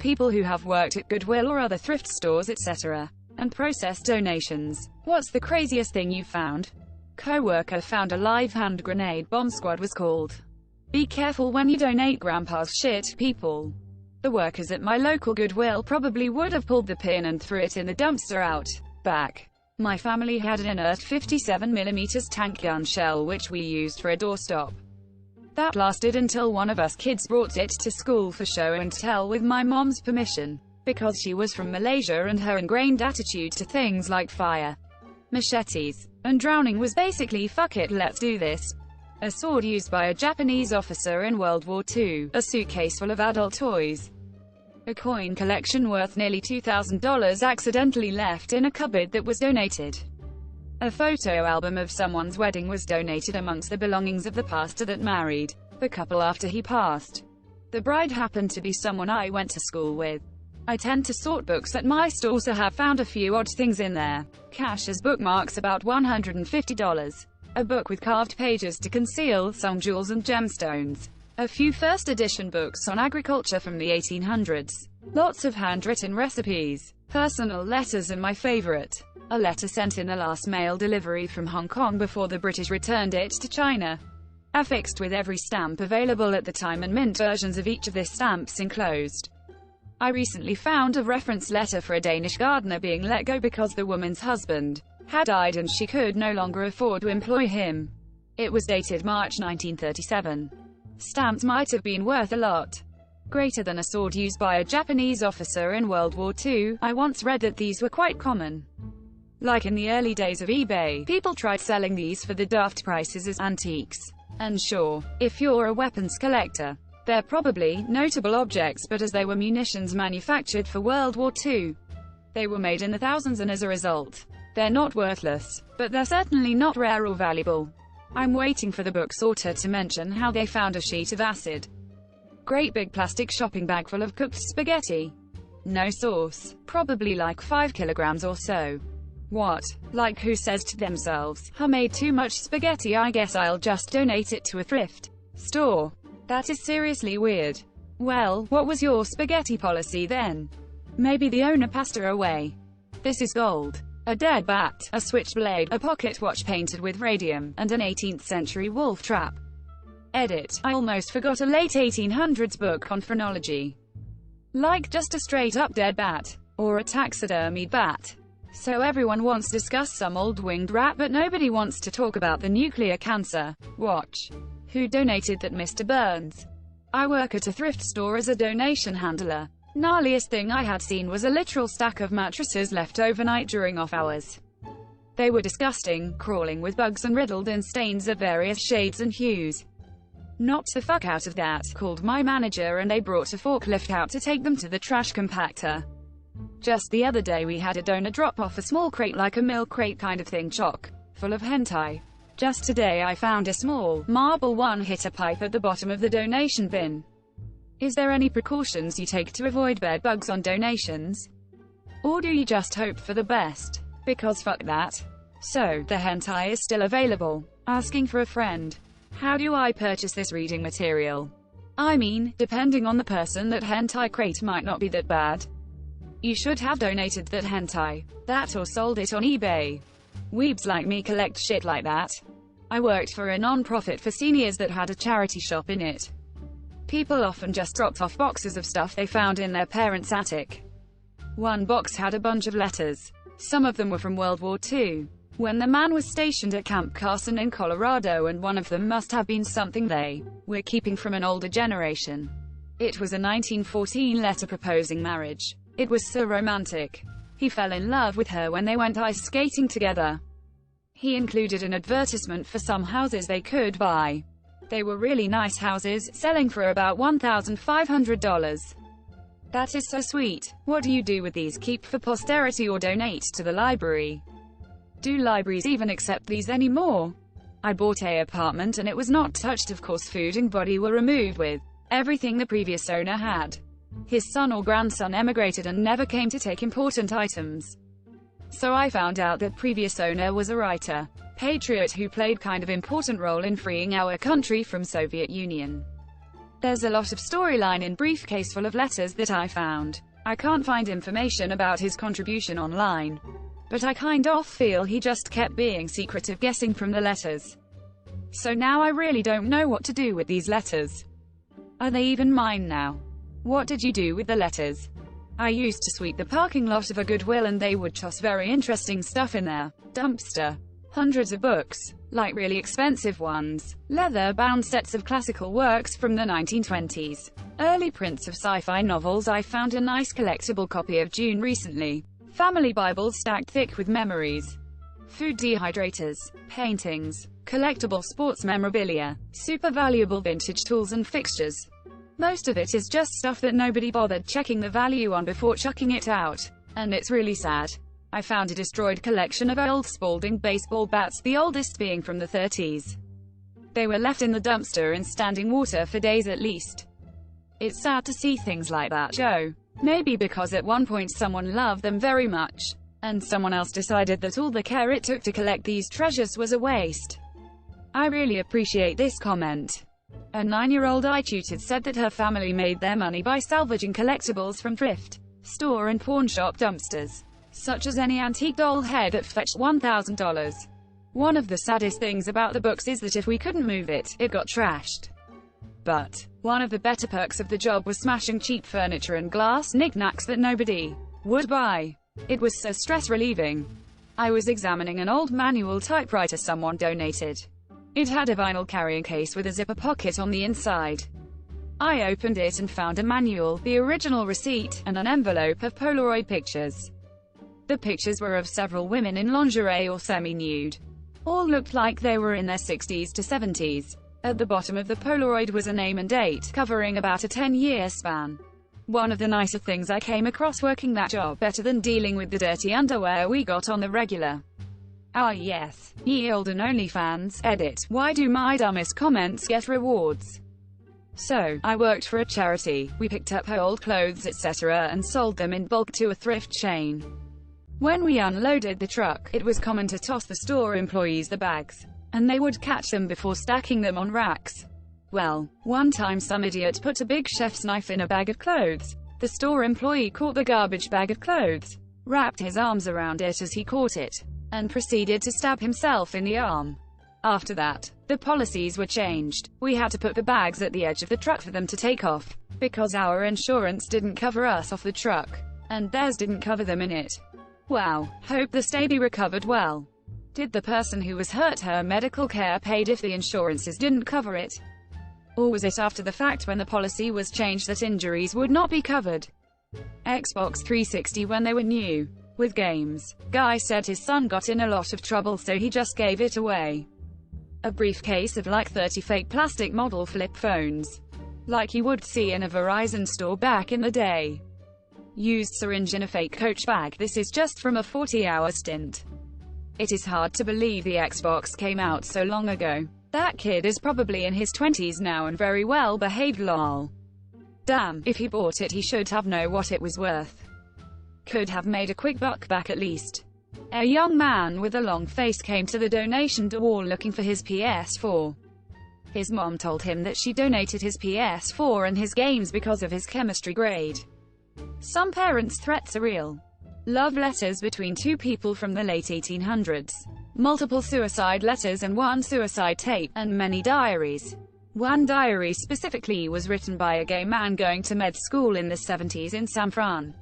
people who have worked at Goodwill or other thrift stores, etc., and processed donations. What's the craziest thing you found? Co-worker found a live hand grenade bomb squad was called. Be careful when you donate grandpa's shit, people. The workers at my local Goodwill probably would have pulled the pin and threw it in the dumpster out back. My family had an inert 57mm tank gun shell which we used for a doorstop. That lasted until one of us kids brought it to school for show and tell with my mom's permission, because she was from Malaysia and her ingrained attitude to things like fire, machetes, and drowning was basically "fuck it, let's do this." A sword used by a Japanese officer in World War II, a suitcase full of adult toys, a coin collection worth nearly $2,000 accidentally left in a cupboard that was donated. A photo album of someone's wedding was donated amongst the belongings of the pastor that married the couple after he passed. The bride happened to be someone I went to school with. I tend to sort books at my store, so have found a few odd things in there. Cash as bookmarks, about $150. A book with carved pages to conceal some jewels and gemstones. A few first edition books on agriculture from the 1800s. Lots of handwritten recipes. Personal letters and my favorite, a letter sent in the last mail delivery from Hong Kong before the British returned it to China. Affixed with every stamp available at the time and mint versions of each of the stamps enclosed. I recently found a reference letter for a Danish gardener being let go because the woman's husband had died and she could no longer afford to employ him. It was dated March 1937. Stamps might have been worth a lot greater than a sword used by a Japanese officer in World War II. I once read that these were quite common. Like in the early days of eBay, people tried selling these for the daft prices as antiques. And sure, if you're a weapons collector, they're probably notable objects, but as they were munitions manufactured for World War II, they were made in the thousands, and as a result, they're not worthless, but they're certainly not rare or valuable. I'm waiting for the book's author to mention how they found a sheet of acid. Great big plastic shopping bag full of cooked spaghetti. No sauce. Probably like 5 kilograms or so. What? Like who says to themselves, I made too much spaghetti, I guess I'll just donate it to a thrift store. That is seriously weird. Well, what was your spaghetti policy then? Maybe the owner passed her away. This is gold. A dead bat, a switchblade, a pocket watch painted with radium, and an 18th century wolf trap. Edit. I almost forgot a late 1800s book on phrenology. Like just a straight up dead bat. Or a taxidermied bat. So everyone wants to discuss some old winged rat, but nobody wants to talk about the nuclear cancer watch. Who donated that, Mr. Burns? I work at a thrift store as a donation handler. Gnarliest thing I had seen was a literal stack of mattresses left overnight during off hours. They were disgusting, crawling with bugs and riddled in stains of various shades and hues. Knocked the fuck out of that, called my manager, and they brought a forklift out to take them to the trash compactor. Just the other day we had a donor drop off a small crate, like a milk crate kind of thing, chock full of hentai. Just today I found a small, marble one-hitter pipe at the bottom of the donation bin. Is there any precautions you take to avoid bed bugs on donations? Or do you just hope for the best? Because fuck that. So, the hentai is still available. Asking for a friend. How do I purchase this reading material? I mean, depending on the person, that hentai crate might not be that bad. You should have donated that hentai. That or sold it on eBay. Weebs like me collect shit like that. I worked for a non-profit for seniors that had a charity shop in it. People often just dropped off boxes of stuff they found in their parents' attic. One box had a bunch of letters. Some of them were from World War II, when the man was stationed at Camp Carson in Colorado, and one of them must have been something they were keeping from an older generation. It was a 1914 letter proposing marriage. It was so romantic. He fell in love with her when they went ice skating together. He included an advertisement for some houses they could buy. They were really nice houses, selling for about $1,500. That is so sweet. What do you do with these? Keep for posterity or donate to the library? Do libraries even accept these anymore? I bought an apartment and it was not touched. Of course, food and body were removed with everything the previous owner had. His son or grandson emigrated and never came to take important items. So I found out that previous owner was a writer, patriot who played kind of important role in freeing our country from Soviet Union. There's a lot of storyline in briefcase full of letters that I found. I can't find information about his contribution online, but I kind of feel he just kept being secretive, guessing from the letters. So now I really don't know what to do with these letters. Are they even mine now? What did you do with the letters? I used to sweep the parking lot of a Goodwill and they would toss very interesting stuff in their dumpster. Hundreds of books, like really expensive ones, leather-bound sets of classical works from the 1920s, early prints of sci-fi novels. I found a nice collectible copy of June recently. Family Bibles stacked thick with memories. Food dehydrators, paintings, collectible sports memorabilia, super valuable vintage tools and fixtures. Most of it is just stuff that nobody bothered checking the value on before chucking it out, and it's really sad. I found a destroyed collection of old Spalding baseball bats, the oldest being from the 30s. They were left in the dumpster in standing water for days at least. It's sad to see things like that, Joe. Maybe because at one point someone loved them very much, and someone else decided that all the care it took to collect these treasures was a waste. I really appreciate this comment. A 9-year-old I tutored said that her family made their money by salvaging collectibles from thrift store and pawn shop dumpsters, such as any antique doll head that fetched $1,000. One of the saddest things about the books is that if we couldn't move it, it got trashed. But one of the better perks of the job was smashing cheap furniture and glass knickknacks that nobody would buy. It was so stress-relieving. I was examining an old manual typewriter someone donated. It had a vinyl carrying case with a zipper pocket on the inside. I opened it and found a manual, the original receipt, and an envelope of Polaroid pictures. The pictures were of several women in lingerie or semi-nude. All looked like they were in their 60s to 70s. At the bottom of the Polaroid was a name and date, covering about a 10-year span. One of the nicer things I came across working that job, better than dealing with the dirty underwear we got on the regular. Ah yes, ye olden OnlyFans, edit, why do my dumbest comments get rewards? So, I worked for a charity. We picked up her old clothes etc. and sold them in bulk to a thrift chain. When we unloaded the truck, it was common to toss the store employees the bags, and they would catch them before stacking them on racks. Well, one time some idiot put a big chef's knife in a bag of clothes. The store employee caught the garbage bag of clothes, wrapped his arms around it as he caught it, and proceeded to stab himself in the arm. After that, the policies were changed. We had to put the bags at the edge of the truck for them to take off, because our insurance didn't cover us off the truck, and theirs didn't cover them in it. Wow, hope the Staby recovered well. Did the person who was hurt her medical care paid if the insurances didn't cover it? Or was it after the fact when the policy was changed that injuries would not be covered? Xbox 360 when they were new. With games. Guy said his son got in a lot of trouble so he just gave it away. A briefcase of like 30 fake plastic model flip phones, like you would see in a Verizon store back in the day. Used syringe in a fake Coach bag. This is just from a 40-hour stint. It is hard to believe the Xbox came out so long ago. That kid is probably in his 20s now and very well behaved lol. Damn, if he bought it he should have known what it was worth. Could have made a quick buck back at least. A young man with a long face came to the donation wall looking for his PS4. His mom told him that she donated his PS4 and his games because of his chemistry grade. Some parents' threats are real. Love letters between two people from the late 1800s. Multiple suicide letters and one suicide tape, and many diaries. One diary specifically was written by a gay man going to med school in the 70s in San Fran.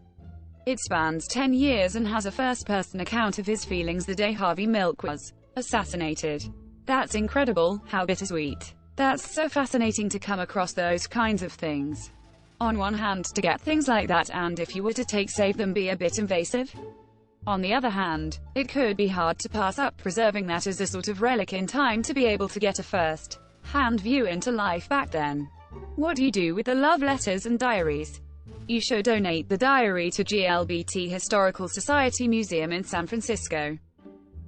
It spans 10 years and has a first-person account of his feelings the day Harvey Milk was assassinated. That's incredible, how bittersweet. That's so fascinating to come across those kinds of things. On one hand, to get things like that, and if you were to save them, be a bit invasive. On the other hand, it could be hard to pass up preserving that as a sort of relic in time to be able to get a first-hand view into life back then. What do you do with the love letters and diaries? You should donate the diary to GLBT Historical Society Museum in San Francisco.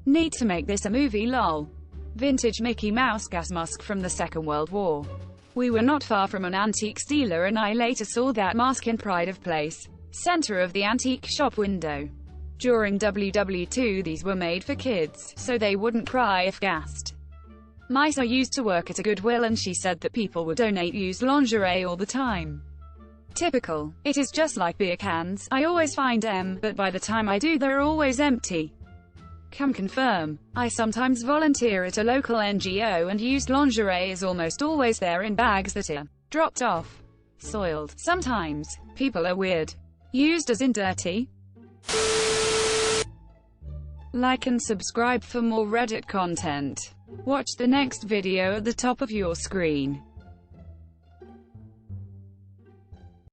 Need to make this a movie lol. Vintage Mickey Mouse gas mask from the Second World War. We were not far from an antique dealer and I later saw that mask in Pride of Place, center of the antique shop window. During WW2 these were made for kids, so they wouldn't cry if gassed. My sister used to work at a Goodwill and she said that people would donate used lingerie all the time. Typical. It is just like beer cans. I always find them, but by the time I do they're always empty. Can confirm. I sometimes volunteer at a local NGO and used lingerie is almost always there in bags that are dropped off. Soiled. Sometimes. People are weird. Used as in dirty. Like and subscribe for more Reddit content. Watch the next video at the top of your screen.